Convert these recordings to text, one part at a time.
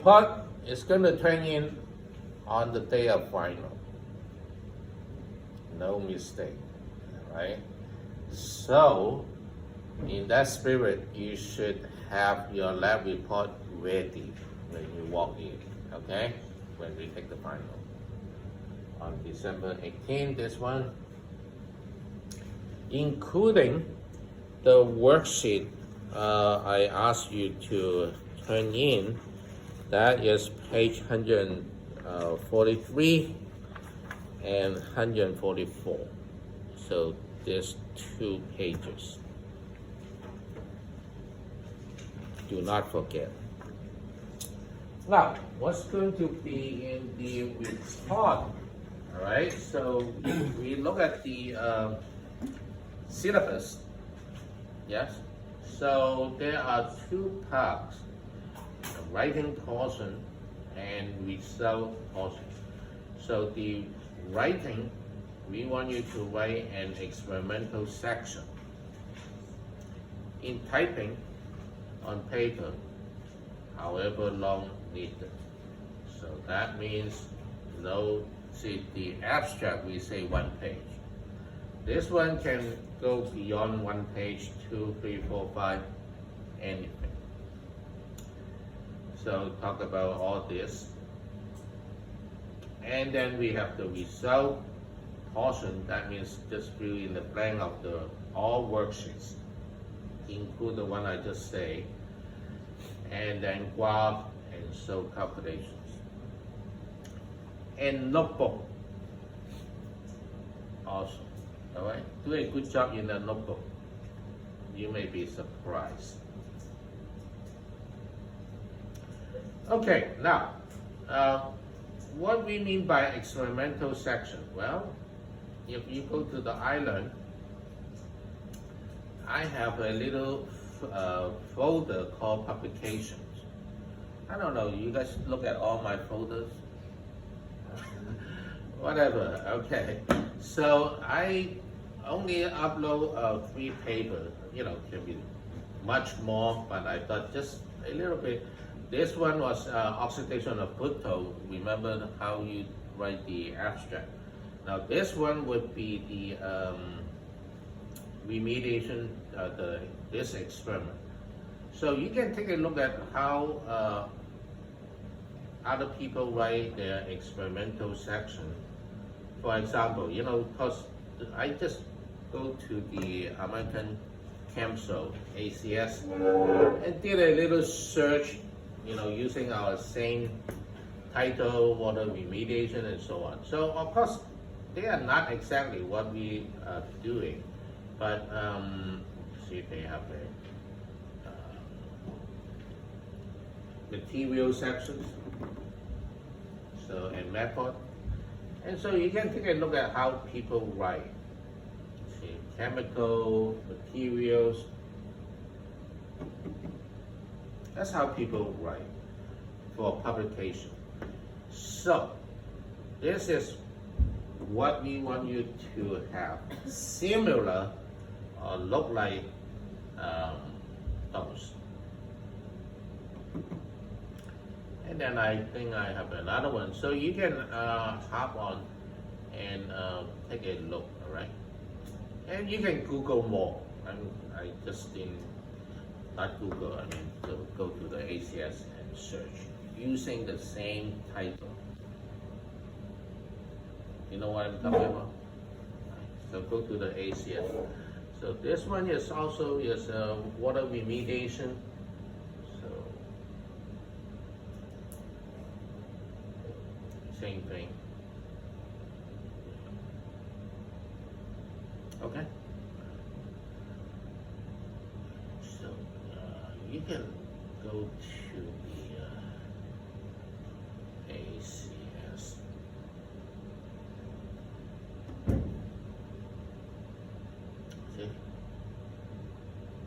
But it's going to turn in on the day of final. No mistake, right? So, in that spirit, you should have your lab report ready when you walk in, okay? When we take the final. On December 18th, this one, including the worksheet I asked you to turn in. That is page 143 and 144. So there's 2 pages. Do not forget. Now, what's going to be in the report? All right, so we look at the syllabus. Yes, so there are 2 parts, the writing portion and result portion. So the writing, we want you to write an experimental section. In typing on paper, however long needed. So that means no, see the abstract we say 1 page. This one can go beyond 1 page, 2, 3, 4, 5, anything. So talk about all this. And then we have the result portion. That means just fill in the blank of the all worksheets, include the one I just say, and then graph and show calculations. And notebook also. All right, do a good job in the notebook. You may be surprised. Okay, now, what we mean by experimental section? Well, if you go to the island, I have a little folder called publications. I don't know, you guys look at all my folders? Whatever, okay. So I only upload 3 papers, can be much more, but I thought just a little bit. This one was oxidation of fructose. Remember how you write the abstract. Now this one would be the remediation, this experiment. So you can take a look at how other people write their experimental section. For example, because I just go to the American Chem show, ACS, and did a little search, using our same title, water remediation, and so on. So of course, they are not exactly what we are doing, but see if they have a material sections, so and method. And so you can take a look at how people write. See, chemical, materials. That's how people write for publication. So, this is what we want you to have. Similar or look like those. And then I think I have another one. So you can hop on and take a look, all right? And you can Google more. I just didn't, not Google, to go to the ACS and search using the same title. You know what I'm talking about? So go to the ACS. So this one is also water remediation. Same thing. Okay. So you can go to the ACS. See?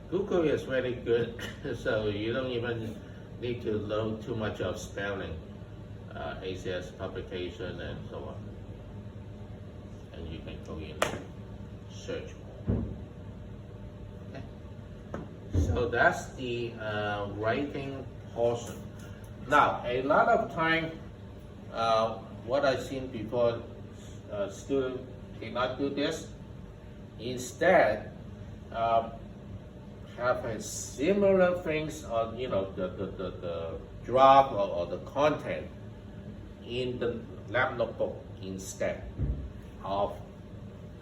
Google is very good, so you don't even need to learn too much of spelling. ACS publication and so on, and you can go in and search more. Okay. So that's the writing portion. Now, a lot of time, what I've seen before, students did not do this. Instead, have a similar things on, the draft or the content in the lab notebook instead of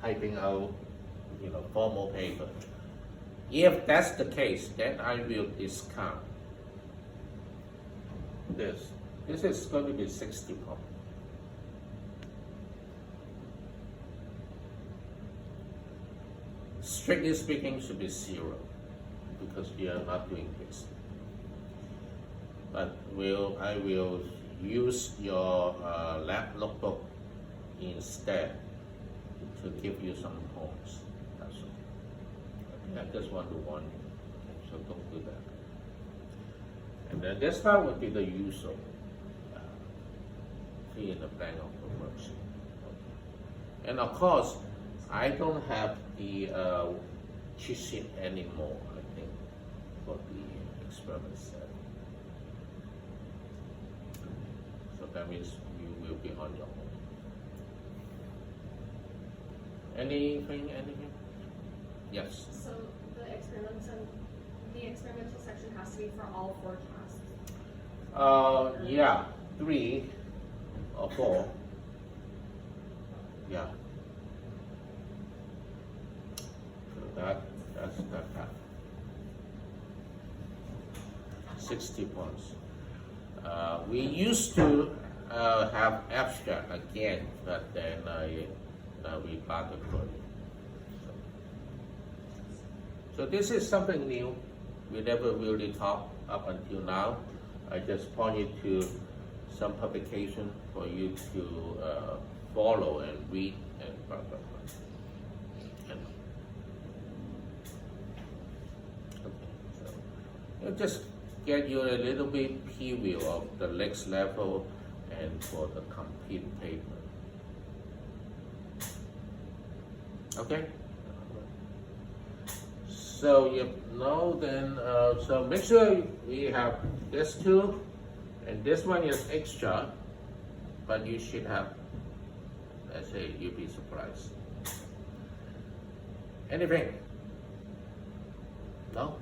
typing out, formal paper. If that's the case, then I will discount this. This is going to be 60 points. Strictly speaking, should be 0 because we are not doing this. But I will use your lab notebook instead to give you some points. That's all. I just want to warn you, so don't do that. And then this part would be the usual fill in the blank of the worksheet. Okay. And of course, I don't have the cheat sheet anymore, I think, for the experiment set. So that means you will be on your own. Anything? Yes? So the experimental section has to be for all 4 tasks? Yeah, 3 or 4. Yeah. That's that path. 60 points. We used to have abstract again, but then we parted for it. So this is something new. We never really talked up until now. I just pointed to some publication for you to follow and read and blah, blah, blah. It'll just get you a little bit preview of the next level and for the complete paper. Okay? So then, so make sure we have this two, and this one is extra, but you should have, let's say, you'll be surprised. Anything? No?